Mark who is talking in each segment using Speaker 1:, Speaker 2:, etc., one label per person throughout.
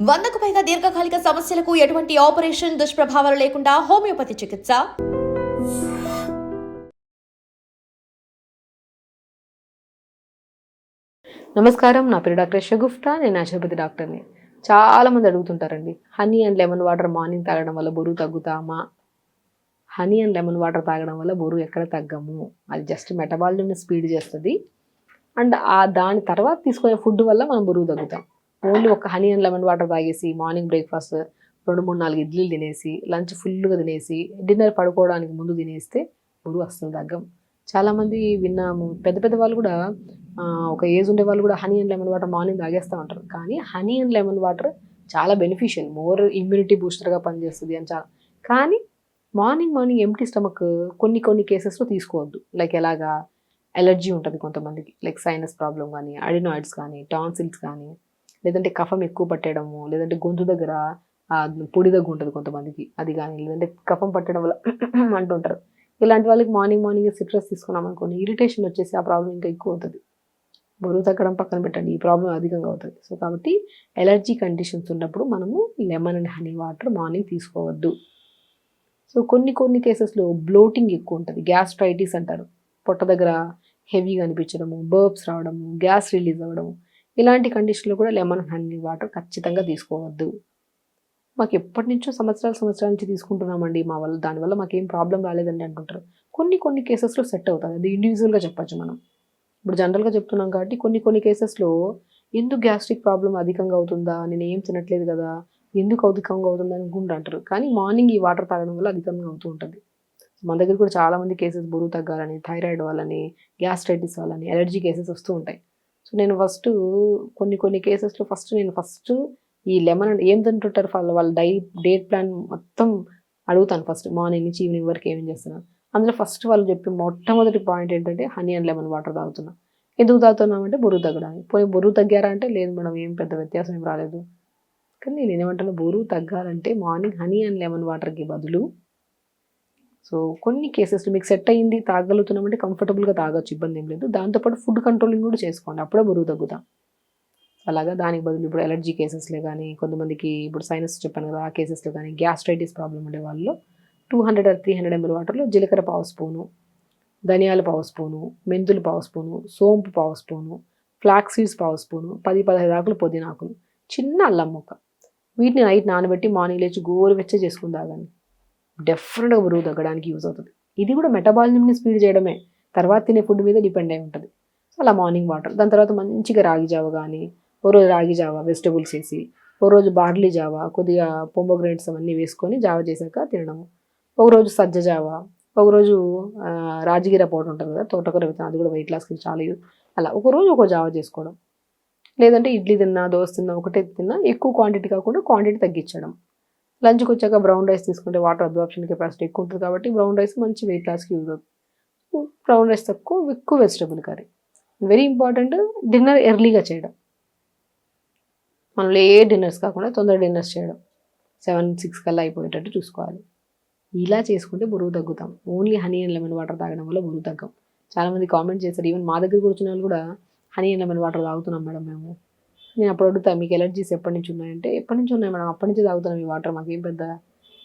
Speaker 1: 100కు పైగా దీర్ఘకాలిక సమస్యలకు ఎటువంటి ఆపరేషన్ దుష్ప్రభావాలు లేకుండా హోమియోపతి చికిత్స.
Speaker 2: నమస్కారం, నా పేరు డాక్టర్ షగుఫ్తా. నేను న్యాచురోపతి డాక్టర్ని. చాలామంది అడుగుతుంటారండి, honey and lemon water morning తాగడం వల్ల బరువు తగ్గుతామా? హనీ అండ్ లెమన్ వాటర్ తాగడం వల్ల బరువు ఎక్కడ తగ్గము. అది జస్ట్ మెటబాలిజంని స్పీడ్ చేస్తుంది. అండ్ దాని తర్వాత తీసుకునే ఫుడ్ వల్ల మనం బరువు తగ్గుతాం. ఓన్లీ ఒక హనీ అండ్ లెమన్ వాటర్ తాగేసి మార్నింగ్ బ్రేక్ఫాస్ట్ 2-3-4 ఇడ్లీలు తినేసి లంచ్ ఫుల్గా తినేసి డిన్నర్ పడుకోవడానికి ముందు తినేస్తే బరువు అస్సలు తగ్గం. చాలామంది విన్నాము, పెద్ద పెద్ద వాళ్ళు కూడా ఒక ఏజ్ ఉండే వాళ్ళు కూడా honey and lemon water morning తాగేస్తూ ఉంటారు. కానీ హనీ అండ్ లెమన్ వాటర్ చాలా బెనిఫిషియల్, మోర్ ఇమ్యూనిటీ బూస్టర్గా పనిచేస్తుంది అని చాలా. కానీ మార్నింగ్ ఎంప్టీ స్టమక్ కొన్ని కేసెస్లో తీసుకోవద్దు. లైక్ ఎలాగా, ఎలర్జీ ఉంటుంది కొంతమందికి, లైక్ సైనస్ ప్రాబ్లం కానీ, అడినాయిడ్స్ కానీ, టాన్సిల్స్ కానీ, లేదంటే కఫం ఎక్కువ పట్టడము, లేదంటే గొంతు దగ్గర పొడి దగ్గు ఉంటుంది కొంతమందికి, అది కానీ, లేదంటే కఫం పట్టడం వల్ల అంటుంటారు. ఇలాంటి వాళ్ళకి మార్నింగ్ సిట్రస్ తీసుకున్నాం అనుకోండి, ఇరిటేషన్ వచ్చేసి ఆ ప్రాబ్లం ఇంకా ఎక్కువ అవుతుంది. బరువు తగ్గడం పక్కన పెట్టండి, ఈ ప్రాబ్లం అధికంగా అవుతుంది. సో కాబట్టి ఎలర్జీ కండిషన్స్ ఉన్నప్పుడు మనము lemon and honey water morning తీసుకోవద్దు. సో కొన్ని కేసెస్లో బ్లోటింగ్ ఎక్కువ ఉంటుంది, గ్యాస్ట్రైటిస్ అంటారు. పొట్ట దగ్గర హెవీగా అనిపించడము, బర్బ్స్ రావడము, గ్యాస్ రిలీజ్ అవ్వడము, ఇలాంటి కండిషన్లో కూడా లెమన్ అండ్ హనీ వాటర్ ఖచ్చితంగా తీసుకోవద్దు. మాకు ఎప్పటి నుంచో సంవత్సరాల నుంచి తీసుకుంటున్నామండి, దానివల్ల మాకేం ప్రాబ్లం రాలేదండి అంటుంటారు. కొన్ని కేసెస్లో సెట్ అవుతుంది, అది ఇండివిజువల్గా చెప్పచ్చు మనం. ఇప్పుడు జనరల్గా చెప్తున్నాం కాబట్టి కొన్ని కేసెస్లో ఎందుకు గ్యాస్ట్రిక్ ప్రాబ్లం అధికంగా అవుతుందా, నేను ఏం తినట్లేదు కదా, ఎందుకు అధికంగా అవుతుంది అనుకుంటుంటారు. కానీ మార్నింగ్ ఈ వాటర్ తాగడం వల్ల అధికంగా అవుతూ ఉంటుంది. మన దగ్గర కూడా చాలామంది కేసెస్ బరువు తగ్గాలని, థైరాయిడ్ వాళ్ళని, గ్యాస్ట్రైటిస్ వాళ్ళని, ఎలర్జీ కేసెస్ వస్తూ ఉంటాయి. సో నేను కొన్ని కేసెస్లో ఫస్ట్ ఈ లెమన్ ఏం తింటుంటారు వాళ్ళ డేట్ ప్లాన్ మొత్తం అడుగుతాను. ఫస్ట్ మార్నింగ్ నుంచి ఈవినింగ్ వరకు ఏమేం చేస్తున్నాను. అందులో ఫస్ట్ వాళ్ళు చెప్పే మొట్టమొదటి పాయింట్ ఏంటంటే హనీ అండ్ లెమన్ వాటర్ తాగుతున్నాం. ఎందుకు తాగుతున్నామంటే బరువు తగ్గడానికి. పోయి బరువు తగ్గారా అంటే లేదు మేడం, ఏం పెద్ద వ్యత్యాసం ఏం రాలేదు. కానీ నేను ఏమంటాను, బరువు తగ్గాలంటే మార్నింగ్ హనీ అండ్ లెమన్ వాటర్కి బదులు, సో కొన్ని కేసెస్లో మీకు సెట్ అయ్యింది తాగలుగుతున్నామంటే కంఫర్టబుల్గా తాగొచ్చు, ఇబ్బంది ఏం లేదు. దాంతోపాటు ఫుడ్ కంట్రోలింగ్ కూడా చేసుకోండి, అప్పుడే బరువు తగ్గుతాం. అలాగా దానికి బదులు ఇప్పుడు ఎలర్జీ కేసెస్లో కానీ, కొంతమందికి ఇప్పుడు సైనస్ చెప్పాను కదా, ఆ కేసెస్లో కానీ, గ్యాస్ట్రైటిస్ ప్రాబ్లం ఉండే వాళ్ళు 200 or 300 ml వాటర్లో జీలకర్ర పావు స్పూను, ధనియాల పావు స్పూను, మెంతులు పావు స్పూను, సోంపు పావు స్పూను, ఫ్లాక్స్ సీడ్స్ పావు స్పూను, 10-15 ఆకులు పుదీనాకులు, చిన్న అల్లం ముక్క, వీటిని నైట్ నానబెట్టి మార్నింగ్ లేచి గోరువెచ్చ చేసుకుని తాగండి. డెఫినెట్గా బరువు తగ్గడానికి యూజ్ అవుతుంది. ఇది కూడా మెటబాలిజంని స్పీడ్ చేయడమే, తర్వాత తినే ఫుడ్ మీద డిపెండ్ అయి ఉంటుంది. అలా మార్నింగ్ వాటర్. దాని తర్వాత మంచిగా రాగి జావ కానీ, ఓ రోజు రాగి జావ వెజిటబుల్స్ వేసి, ఓ రోజు బార్లీ జావ కొద్దిగా పొమోగ్రానేట్స్ అవన్నీ వేసుకొని జావ చేశాక తినడము, ఒకరోజు సజ్జ జావ, ఒకరోజు రాజగిర పౌడర్ ఉంటుంది కదా, తోటకూర విత్తనం, అది కూడా వెయిట్ లాస్కి చాలా యూజ్. అలా ఒకరోజు ఒక జావ చేసుకోవడం. లేదంటే ఇడ్లీ తిన్నా, దోశ తిన్నా, ఒకటే తిన్నా, ఎక్కువ క్వాంటిటీ కాకుండా క్వాంటిటీ తగ్గించడం. లంచ్కి వచ్చాక బ్రౌన్ రైస్ తీసుకుంటే వాటర్ అబ్జార్ప్షన్ కెపాసిటీ ఎక్కువ ఉంటుంది కాబట్టి బ్రౌన్ రైస్ మంచి వెయిట్ లాస్కి యూజ్ అవుతుంది. బ్రౌన్ రైస్ ఎక్కువ vegetable curry. Very important, dinner ఎర్లీగా చేయడం. మనం లేట్ డిన్నర్స్ కాకుండా తొందర డిన్నర్స్ చేయడం, 7-6 కల్లా అయిపోయేటట్టు చూసుకోవాలి. ఇలా చేసుకుంటే బరువు తగ్గుతాం. Only honey and lemon water తాగడం వల్ల బరువు తగ్గం. చాలామంది కామెంట్ చేస్తారు, ఈవెన్ మా దగ్గర కూర్చున్న వాళ్ళు కూడా honey and lemon water madam మేడం మేము. నేను అప్పుడు అడుగుతాను, మీకు ఎలర్జీస్ ఎప్పటి నుంచి ఉన్నాయంటే, ఎప్పటి నుంచి ఉన్నాయి మేడం, అప్పటి నుంచి తాగుతున్నాం ఈ వాటర్, మాకేం పెద్ద.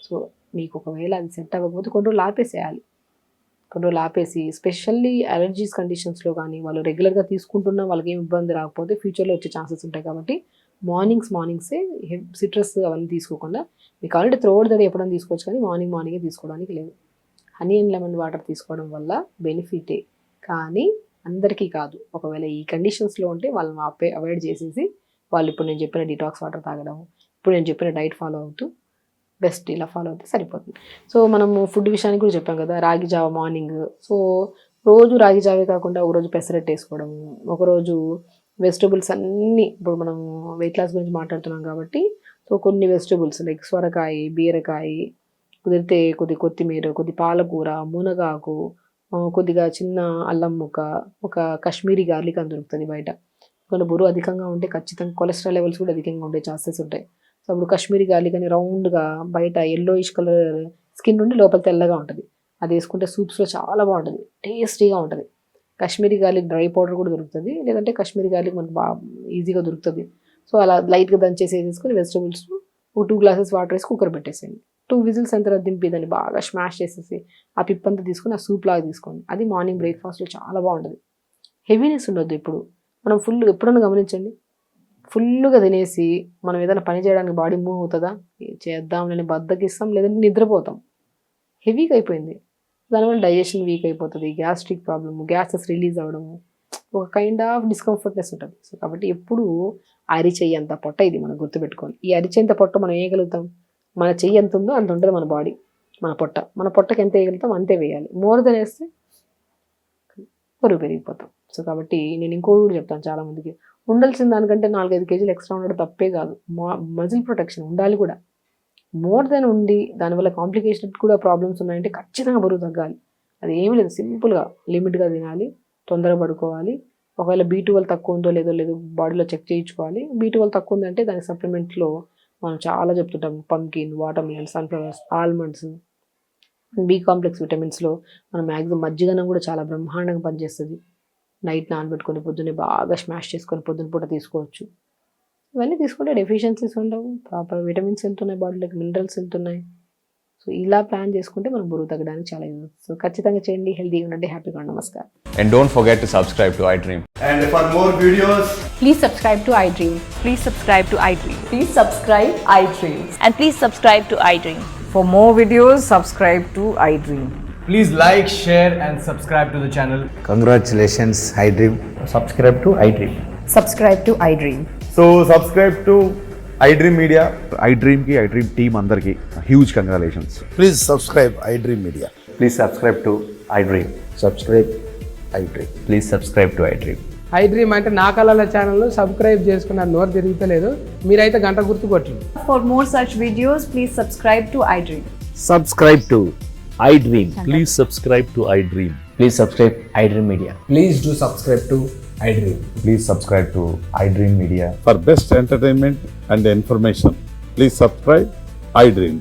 Speaker 2: సో మీకు ఒకవేళ అది సెట్ అవ్వకపోతే కొన్ని రోజులు ఆపేసేయాలి. కొన్ని రోజులు ఆపేసి, స్పెషల్లీ అలర్జీస్ కండిషన్స్లో కానీ వాళ్ళు రెగ్యులర్గా తీసుకుంటున్నా వాళ్ళకి ఏం ఇబ్బంది రాకపోతే ఫ్యూచర్లో వచ్చే ఛాన్సెస్ ఉంటాయి. కాబట్టి మార్నింగ్సే సిట్రస్ అవన్నీ తీసుకోకుండా, మీకు ఆల్రెడీ త్రోడ్ ద డే ఎప్పుడైనా తీసుకోవచ్చు, కానీ మార్నింగే తీసుకోవడానికి లేదు. హనీ అండ్ లెమన్ వాటర్ తీసుకోవడం వల్ల బెనిఫిటే, కానీ అందరికీ కాదు. ఒకవేళ ఈ కండిషన్స్లో ఉంటే వాళ్ళని అవాయిడ్ చేసేసి, వాళ్ళు ఇప్పుడు నేను చెప్పిన డిటాక్స్ వాటర్ తాగడం, ఇప్పుడు నేను చెప్పిన డైట్ ఫాలో అవుతూ బెస్ట్ ఇలా ఫాలో అవుతే సరిపోతుంది. సో మనము ఫుడ్ విషయానికి కూడా చెప్పాం కదా, రాగి జావ మార్నింగ్. సో రోజు రాగి జావే కాకుండా ఒకరోజు పెసరట్టు వేసుకోవడము, ఒకరోజు వెజిటబుల్స్ అన్నీ, ఇప్పుడు మనం వెయిట్ లాస్ గురించి మాట్లాడుతున్నాం కాబట్టి, సో కొన్ని వెజిటబుల్స్ లైక్ సొరకాయ, బీరకాయ, కుదిరితే కొద్ది కొత్తిమీర, కొద్ది పాలకూర, మునగాకు, కొద్దిగా చిన్న అల్లం ముక్క, ఒక కాశ్మీరీ గార్లిక్ అని దొరుకుతుంది బయట. కొన్ని బరువు అధికంగా ఉంటే ఖచ్చితంగా కొలెస్ట్రాల్ లెవెల్స్ కూడా అధికంగా ఉండే ఛాన్సెస్ ఉంటాయి. సో అప్పుడు కాశ్మీరీ గార్లిక్ అని రౌండ్గా బయట ఎల్లోయిష్ కలర్ స్కిన్ నుండి లోపల తెల్లగా ఉంటుంది, అది వేసుకుంటే సూప్స్లో చాలా బాగుంటుంది, టేస్టీగా ఉంటుంది. కాశ్మీరీ గార్లిక్ డ్రై పౌడర్ కూడా దొరుకుతుంది, లేదంటే కాశ్మీరీ గార్లిక్ మనకు బాగా ఈజీగా దొరుకుతుంది. సో అలా లైట్గా దంచేసి వేసేసుకొని వెజిటబుల్స్ 2 గ్లాసెస్ వాటర్ వేసి కుక్కర్ పెట్టేసేయండి. 2 విజిల్స్ ఎంత దింపి దాన్ని బాగా స్మాష్ చేసేసి ఆ పిప్పంతా తీసుకొని ఆ సూప్ లాగా తీసుకోండి. అది మార్నింగ్ బ్రేక్ఫాస్ట్లో చాలా బాగుంటుంది. హెవీనెస్ ఉండొద్దు. ఇప్పుడు మనం ఎప్పుడన్నా గమనించండి, ఫుల్గా తినేసి మనం ఏదైనా పని చేయడానికి బాడీ మూవ్ అవుతుందా? చేద్దాంలేని బద్దకిస్తాం, లేదంటే నిద్రపోతాం. హెవీగా అయిపోయింది. దానివల్ల డైజెషన్ వీక్ అయిపోతుంది, గ్యాస్ట్రిక్ ప్రాబ్లము, గ్యాసెస్ రిలీజ్ అవ్వడము, ఒక కైండ్ ఆఫ్ డిస్కంఫర్ట్నెస్ ఉంటుంది. సో కాబట్టి ఎప్పుడు అరిచెయ్యి అంత పొట్ట ఇది మనం గుర్తుపెట్టుకోవాలి. ఈ అరిచెంత పొట్ట మనం వేయగలుగుతాం. మన చెయ్యి ఎంత ఉందో అంత ఉంటుంది మన బాడీ, మన పొట్టకి ఎంత వేయగలుగుతాం అంతే వేయాలి. మోర్ దెన్ వేస్తే బరువు పెరిగిపోతాం. సో కాబట్టి నేను ఇంకోటి కూడా చెప్తాను, చాలామందికి ఉండాల్సిన దానికంటే 4-5 కేజీలు ఎక్స్ట్రా ఉండడం తప్పే కాదు. మజిల్ ప్రొటెక్షన్ ఉండాలి కూడా. మోర్ దెన్ ఉండి దానివల్ల కాంప్లికేషన్ కూడా ప్రాబ్లమ్స్ ఉన్నాయంటే ఖచ్చితంగా బరువు తగ్గాలి. అది ఏమీ లేదు, సింపుల్గా లిమిట్గా తినాలి, తొందరగా పడుకోవాలి. ఒకవేళ B12 తక్కువ ఉందో లేదో బాడీలో చెక్ చేయించుకోవాలి. B12 తక్కువ ఉందంటే దాని సప్లిమెంట్లో మనం చాలా చెప్తుంటాం, pumpkin, watermelon, sunflowers, almonds, B complex విటమిన్స్లో మనం మ్యాక్సిమం మజ్జిగనం కూడా చాలా బ్రహ్మాండంగా పనిచేస్తుంది. నైట్ నానబెట్టుకొని పొద్దున్నే బాగా స్మాష్ చేసుకొని పొద్దున పూట తీసుకోవచ్చు. ఇవన్నీ తీసుకుంటే డెఫిషియన్సీస్ ఉండవు, ప్రాపర్ విటమిన్స్ వెళ్తున్నాయి, బాడీలోకి మినరల్స్ వెళ్తున్నాయి. సో ఇలా ప్లాన్ చేసుకుంటే మనం బరువు తగ్గడానికి చాలా యూజ్. సో ఖచ్చితంగా చేయండి, హెల్తీగా ఉండండి, హ్యాపీగా ఉండండి. నమస్కారం.
Speaker 3: And don't forget to subscribe to iDream.
Speaker 4: And for more videos,
Speaker 5: Please subscribe to iDream.
Speaker 6: Please subscribe to iDream.
Speaker 5: Please subscribe iDream.
Speaker 6: And please subscribe to iDream.
Speaker 5: For more videos, subscribe to iDream.
Speaker 4: please like, share and subscribe to the channel.
Speaker 7: Congratulations, iDream. Subscribe to iDream.
Speaker 5: Subscribe to iDream.
Speaker 4: So subscribe to iDream Media.
Speaker 8: iDream team అందరికి huge congratulations.
Speaker 7: Please subscribe iDream Media.
Speaker 3: Please subscribe to iDream.
Speaker 7: Subscribe iDream.
Speaker 3: Please subscribe to iDream.
Speaker 9: iDream అంటే నా కళల channel subscribe చేసుకున్న నోరు తిరుగుతలేదు, మీరైతే గంట గుర్తు కొట్టండి.
Speaker 6: For more such videos, please subscribe to iDream.
Speaker 7: Subscribe to iDream.
Speaker 8: Please subscribe to iDream.
Speaker 3: Please subscribe iDream Media.
Speaker 9: Please do subscribe to iDream.
Speaker 3: Please subscribe to iDream Media.
Speaker 8: For best entertainment and information, please subscribe iDream.